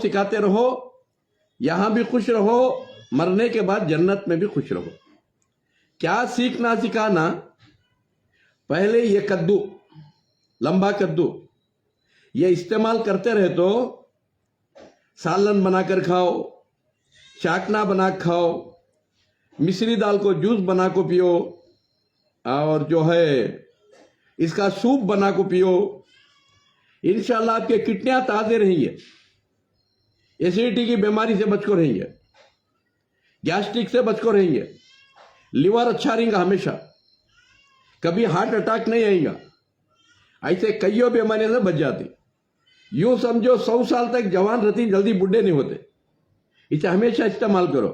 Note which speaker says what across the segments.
Speaker 1: सिखाते रहो, यहां भी खुश रहो, मरने के बाद जन्नत में भी खुश रहो। क्या सीखना सिखाना? पहले ये कद्दू, लंबा कद्दू, ये इस्तेमाल करते रहे तो सालन बनाकर खाओ, चाकना बना खाओ, मिश्री दाल को जूस बना को पियो, और जो है इसका सूप बना को पियो। इंशाल्लाह आपके किडनियां ताजे रहेंगे, एसिडिटी की बीमारी से बच को रहेंगे, गैस्ट्रिक से बच को रहेंगे, लिवर अच्छा रहेगा, हमेशा कभी हार्ट अटैक नहीं आएगा। ऐसे कई बीमारियों से बच जाती। यूं समझो 100 साल तक जवान रहती, जल्दी बुढ़े नहीं होते। इसे हमेशा इस्तेमाल करो।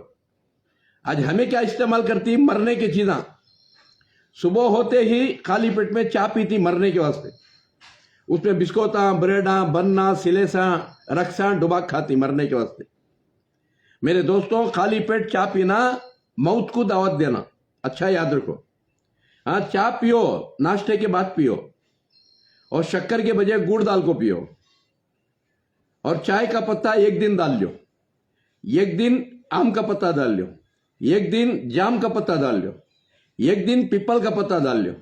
Speaker 1: आज हमें क्या इस्तेमाल करती? मरने की चीज़ा। सुबह होते ही खाली पेट में चाय पीती मरने के वास्ते, उसमें बिस्कोता, ब्रेडा, बनना, सिलेसा, रक्सा डुबा खाती मरने के वास्ते। मेरे दोस्तों, खाली पेट चाय पीना मौत को दावत देना, अच्छा याद रखो। हाँ, चाय पियो, नाश्ते के बाद पियो, और शक्कर के बजाय गुड़ डाल को पियो, और चाय का पत्ता एक दिन डाल लो, एक दिन आम का पत्ता डाल लो, एक दिन जाम का पत्ता डाल लो, एक दिन पीपल का पत्ता डाल लो,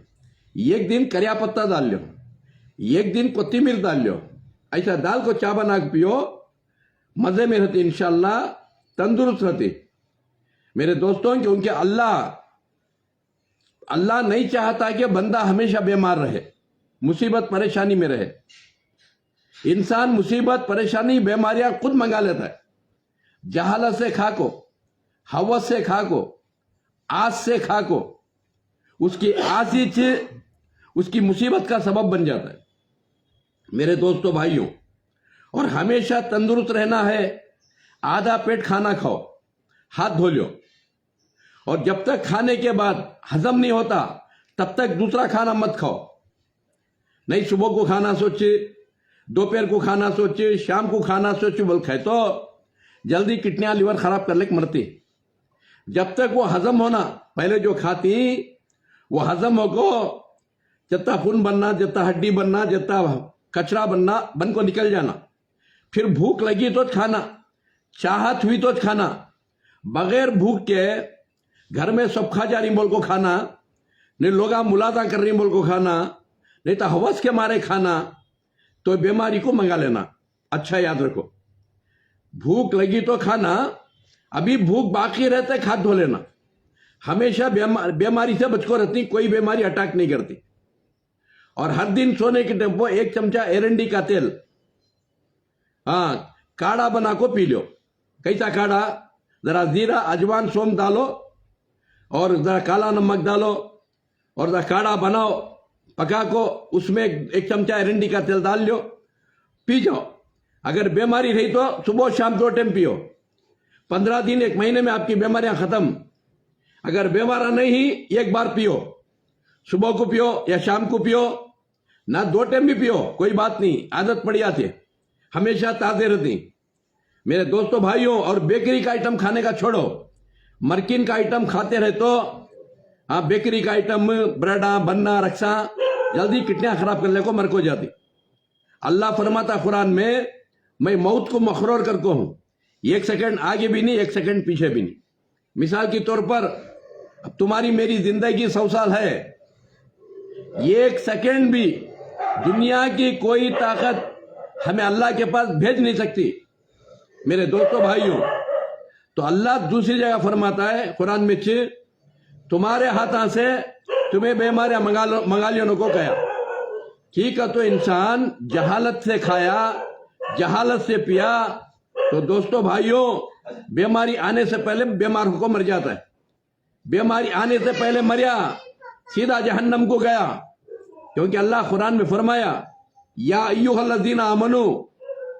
Speaker 1: एक दिन करिया पत्ता डाल लो, एक दिन कोथिमीर डाल लो। ऐसा दाल को चाय बना के पियो, मजे में रहते, इंशाल्लाह तंदुरुस्त रहते मेरे दोस्तों। क्योंकि अल्लाह नहीं चाहता कि बंदा हमेशा बीमार रहे, मुसीबत परेशानी में रहे। इंसान मुसीबत परेशानी बीमारियां खुद मंगा लेता है। जहालत से खाको, हवस से खाको, आस से खाको, उसकी आस ही उसकी मुसीबत का सबब बन जाता है। मेरे दोस्तों भाइयों, और हमेशा तंदुरुस्त रहना है, आधा पेट खाना खाओ, हाथ धो लो, और जब तक खाने के बाद हजम नहीं होता तब तक दूसरा खाना मत खाओ। नहीं सुबह को खाना सोचे, दोपहर को खाना सोचे, शाम को खाना सोचे, बोल खाए तो जल्दी किडनियां लिवर खराब कर ले मरती। जब तक वो हजम होना, पहले जो खाती वो हजम होको, जितना खून बनना, जितना हड्डी बनना, जितना कचरा बनना बन को निकल जाना। फिर भूख लगी तो खाना, चाहत हुई तो खाना, बगैर भूख के घर में सब खा जा रही बोल को खाना, नहीं लोग मुलाजा कर रही बोल को खाना, नहीं तो हवस के मारे खाना, तो बीमारी को मंगा लेना। अच्छा याद रखो, भूख लगी तो खाना, अभी भूख बाकी रहते हाथ धो लेना। हमेशा बीमारी से बचको रहती, कोई बीमारी अटैक नहीं करती। और हर दिन सोने के टेम्पो 1 चमचा एरंडी का तेल, हाँ, काढ़ा बना को पी लो। कैसा काढ़ा? जरा जीरा, अजवान, सौंफ डालो, और जरा काला नमक डालो, और जरा काढ़ा बनाओ, पका को उसमें 1 चमचा एरंडी का तेल डाल लो, पी जाओ। अगर बीमारी रही तो सुबह शाम 2 टाइम पियो। 15 दिन 1 महीने में आपकी बीमारियां खत्म। अगर बीमार नहीं, 1 बार पियो, सुबह को पियो या शाम को पियो, ना 2 टाइम भी पियो, कोई बात नहीं, आदत पड़ जाती, हमेशा ताजे रहती। मेरे दोस्तों भाइयों, और बेकरी का आइटम खाने का छोड़ो, मरकिन का आइटम खाते रहे तो, हाँ, बेकरी का आइटम, ब्रेडा, बनना, रक्सा, जल्दी किडनियां खराब करने को मर को जाती। अल्लाह फरमाता कुरान में, मैं मौत को मखरूर करको हूं, 1 सेकंड आगे भी नहीं, 1 सेकंड पीछे भी नहीं। मिसाल के तौर पर, अब तुम्हारी मेरी जिंदगी 100 साल है, 1 सेकंड भी दुनिया की कोई ताकत हमें अल्लाह के पास भेज नहीं सकती। मेरे दोस्तों भाइयों, तो अल्लाह दूसरी जगह फरमाता है कुरान में, तुम्हारे हाथों से तुम्हें बीमारियां मंगा लियो को कहा। ठीक है, तो इंसान जहालत से खाया, जहालत से पिया, तो दोस्तों भाइयों, बीमारी आने से पहले बीमार होकर मर जाता है। बीमारी आने से पहले मरिया, सीधा जहन्नम को गया। क्योंकि अल्लाह कुरान में फरमाया, या अय्युहल्लज़ीना आमनू,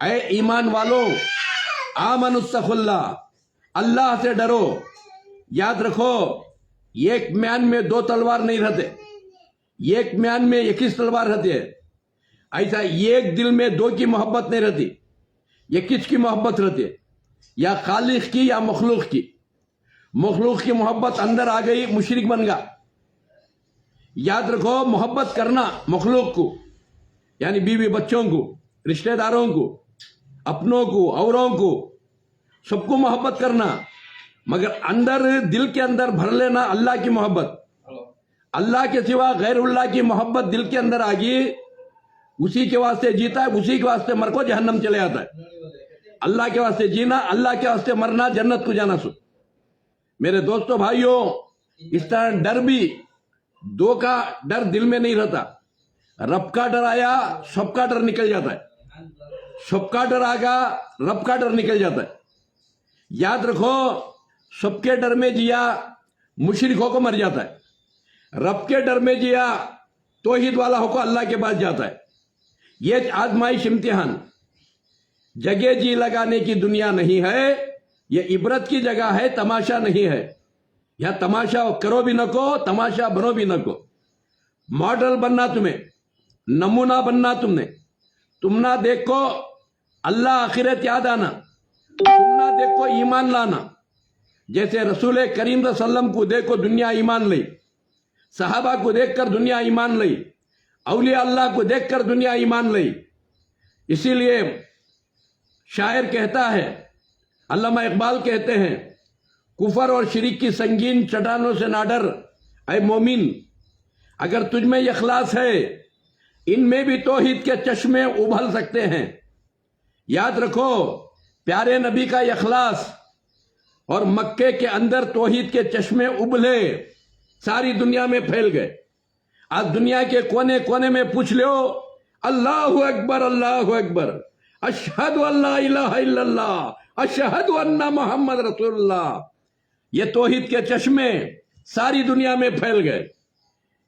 Speaker 1: ऐ ईमान वालों, आमनुत्तकुल्लाह, अल्लाह से डरो। याद रखो, एक म्यान में 2 तलवार नहीं रहते, एक म्यान में 21 तलवार रहती है। ऐसा एक दिल में 2 की मोहब्बत नहीं रहती, 21 की मोहब्बत रहती है, या खालिक की या मखलूक की। मखलूक की मोहब्बत अंदर आ गई, मुशरिक बन गया। याद रखो, मोहब्बत करना मखलूक को, यानी बीवी बच्चों को, रिश्तेदारों को, अपनों को, औरों को, सबको मोहब्बत करना, मगर अंदर दिल के अंदर भर लेना अल्लाह की मोहब्बत। अल्लाह के सिवा गैरुल्लाह की मोहब्बत दिल के अंदर आ गई, उसी के वास्ते जीता है, उसी के वास्ते मर को जहन्नम चले आता है। अल्लाह के वास्ते जीना, अल्लाह के वास्ते मरना, जन्नत को जाना। सो मेरे दोस्तों भाइयों, इस तरह डर भी, दो का डर दिल में नहीं रहता। रब का डर आया, सबका डर निकल जाता है। सबका डर आगा, रब का डर निकल जाता है। याद रखो, सबके डर में जिया मुशरिकों को मर जाता है, रब के डर में जिया तौहीद वाला होकर अल्लाह के पास जाता है। ये आजमाइश, इम्तिहान, जगह जी लगाने की दुनिया नहीं है, ये इबरत की जगह है, तमाशा नहीं है। या तमाशा करो भी न को, तमाशा बनो भी न को। मॉडल बनना तुम्हें, नमूना बनना तुमने। तुम ना देखो अल्लाह आखिरत याद आना, तुम ना देखो ईमान लाना। जैसे रसूल करीम सल्लम को देखो दुनिया ईमान ली, सहाबा को देखकर दुनिया ईमान ली, औलिया अल्लाह को देखकर दुनिया ईमान ली। इसीलिए शायर कहता है, अल्लामा इकबाल कहते हैं, कुफर और शिरिक की संगीन चट्टानों से ना डर ऐ मोमिन, अगर तुझमें इखलास है इनमें भी तौहीद के चश्मे उभल सकते हैं। याद रखो, प्यारे नबी का इखलास और मक्के के अंदर तौहीद के चश्मे उबले, सारी दुनिया में फैल गए। आज दुनिया के कोने कोने में पूछ लो, अल्लाहु अकबर, अल्लाहु अकबर, अशहदु अल्ला इलाहा इल्लल्लाह, अशहदु अन्ना मोहम्मद रसूलुल्लाह। ये तौहीद के चश्मे सारी दुनिया में फैल गए।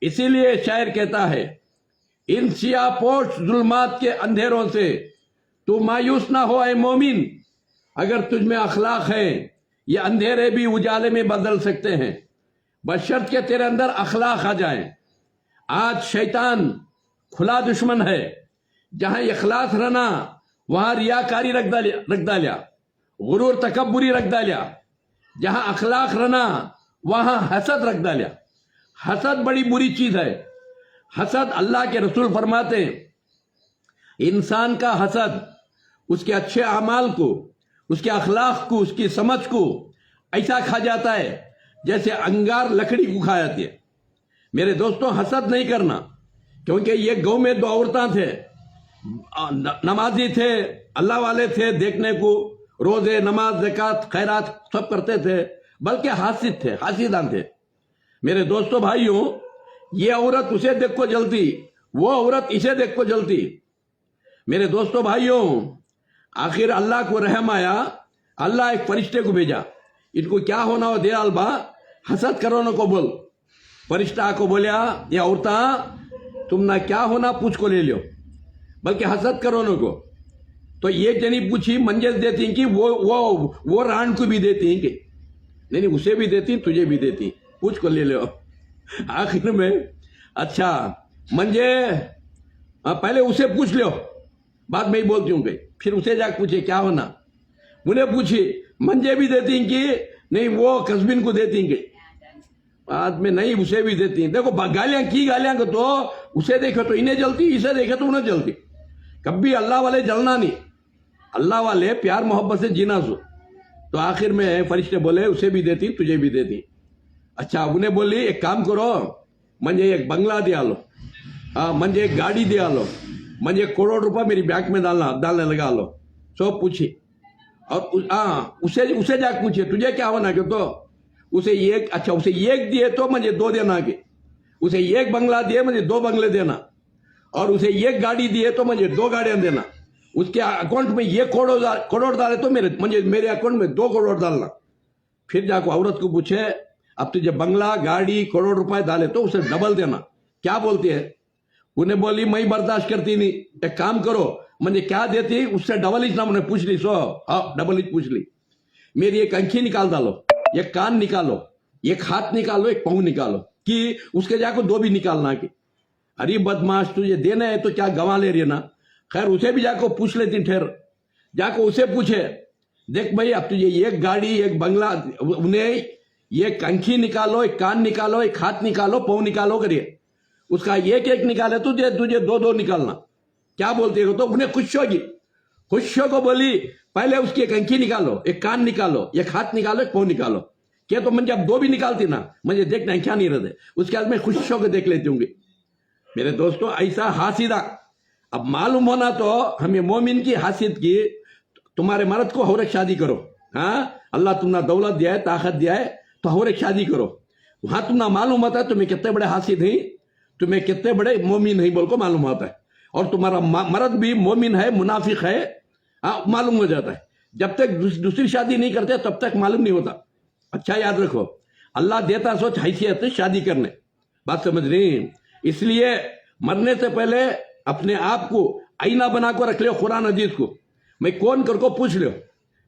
Speaker 1: इसीलिए शायर कहता है, इन सियापोश जुल्मात के अंधेरों से तू मायूस ना हो ऐ मोमिन, अगर तुझमें अखलाक है ये अंधेरे भी उजाले में बदल सकते हैं, बशर्त के तेरे अंदर अखलाक आ जाए। आज शैतान खुला दुश्मन है। जहां इखलास रहना वहां रियाकारी रख डालिया, गुरूर तकब्बुरी रख डालिया। जहां अखलाक रहना वहां हसद रख डालिया। हसद बड़ी बुरी चीज है। हसद, अल्लाह के रसूल फरमाते, इंसान का हसद उसके अच्छे अमाल को, उसके अखलाक को, उसकी समझ को ऐसा खा जाता है जैसे अंगार लकड़ी को खा जाती है। मेरे दोस्तों, हसद नहीं करना, क्योंकि ये गांव में दो औरतें थे, नमाजी थे, अल्लाह वाले थे, देखने को रोजे, नमाज, ज़कात, खैरात सब करते थे, बल्कि हासिद थे, हासिदान थे। मेरे दोस्तों भाइयों, ये औरत उसे देख को जलती, वो औरत इसे देख को जलती। मेरे दोस्तों भाइयों, आखिर अल्लाह को रहम आया, अल्लाह एक फरिश्ते को भेजा, इनको क्या होना हो दयाल बा, हसद करो न को बोल। फरिश्ता को बोलिया, ये औरता तुम ना क्या होना पूछ को ले लो, बल्कि हसद करो न को। तो ये जनी पूछी, मंजिल देती कि वो रान को भी देती कि नहीं, उसे भी देती, तुझे भी देती, पूछ को ले लो। आखिर में अच्छा मंजे, पहले उसे पूछ लो, बाद में ही बोलती हूँ कहीं। फिर उसे जाकर पूछे क्या होना, उन्हें पूछी, मंजे भी देती कि नहीं, वो कस्बिन को देती कि बाद में नहीं, उसे भी देती। देखो गालियां की, गालियां को तो उसे देखो तो इन्हें जलती, इसे देखे तो उन्हें जलती। कभी अल्लाह वाले जलना नहीं, अल्लाह वाले प्यार मोहब्बत से जीना सो। तो आखिर में फरिश्ते बोले, उसे भी देती, तुझे भी देती। अच्छा, उन्हें बोली, एक काम करो, मुझे एक बंगला दिया लो, मुझे एक गाड़ी दिया लो, मुझे 1 करोड़ रुपया मेरी बैंक में डालने लगा लो। सब पूछी, और उसे जाकर पूछे, तुझे क्या होना क्यों? तो उसे एक, अच्छा उसे एक दिए तो मुझे 2 देना के, उसे एक बंगला दिए मुझे 2 बंगले देना, और उसे एक गाड़ी दिए तो मुझे 2 गाड़ियां देना। उसके अकाउंट में 1 करोड़ डाले तो मेरे अकाउंट में 2 करोड़ डालना। फिर जाकर औरत को पूछे, अब तुझे बंगला, गाड़ी, करोड़ रुपए डाले तो उसे डबल देना। क्या बोलती है? उन्हें बोली, मैं बर्दाश्त करती नहीं, एक काम करो, मुझे क्या देती उससे डबल ही ना, मैंने पूछ ली। डबल ही पूछ ली। मेरी एक आंखी निकाल डालो, एक कान निकालो, एक हाथ निकालो, एक पाँव निकालो, कि उसके जाकर 2 भी निकालना कि अरे बदमाश, तुझे देना है तो क्या गंवा ले रही है ना। खैर उसे भी जाकर पूछ लेती, ठहर जाकर उसे पूछे, देख भाई, अब तुझे एक गाड़ी, एक बंगला, उन्हें एक आंखी निकालो, एक कान निकालो, एक हाथ निकालो, पाँव निकालो करिए, उसका एक एक निकाले तुझे 2-2 निकालना। क्या बोलते हो? तो उन्हें खुश होगी, खुशियों को बोली पहले उसकी एक अंकी निकालो, एक कान निकालो, एक हाथ निकालो, एक पाँव निकालो। क्या तो मुझे अब दो भी निकालती ना, मुझे देखना क्या नहीं रहते, उसके बाद मैं खुशियों को देख लेती होंगी। मेरे दोस्तों ऐसा हासिदा अब मालूम होना तो हमें मोमिन की हासियत की, तुम्हारे मर्द को और एक शादी करो। हाँ, अल्लाह तुमने दौलत दिया है, ताकत दिया है, तो और एक शादी करो। वहां तुमने मालूम होता है तुम्हें कितने बड़े हासिद हैं, तुम्हें कितने बड़े मोमिन नहीं बोल को मालूम होता है। और तुम्हारा मर्द भी मोमिन है मुनाफिक है, हाँ मालूम हो जाता है। जब तक दूसरी शादी नहीं करते तब तक मालूम नहीं होता। अच्छा याद रखो, अल्लाह देता सोच हैसियत शादी करने, बात समझ रही। इसलिए मरने से पहले अपने आप को आईना बना कर रख लो, कुरान हदीस को मैं कौन कर को पूछ लो।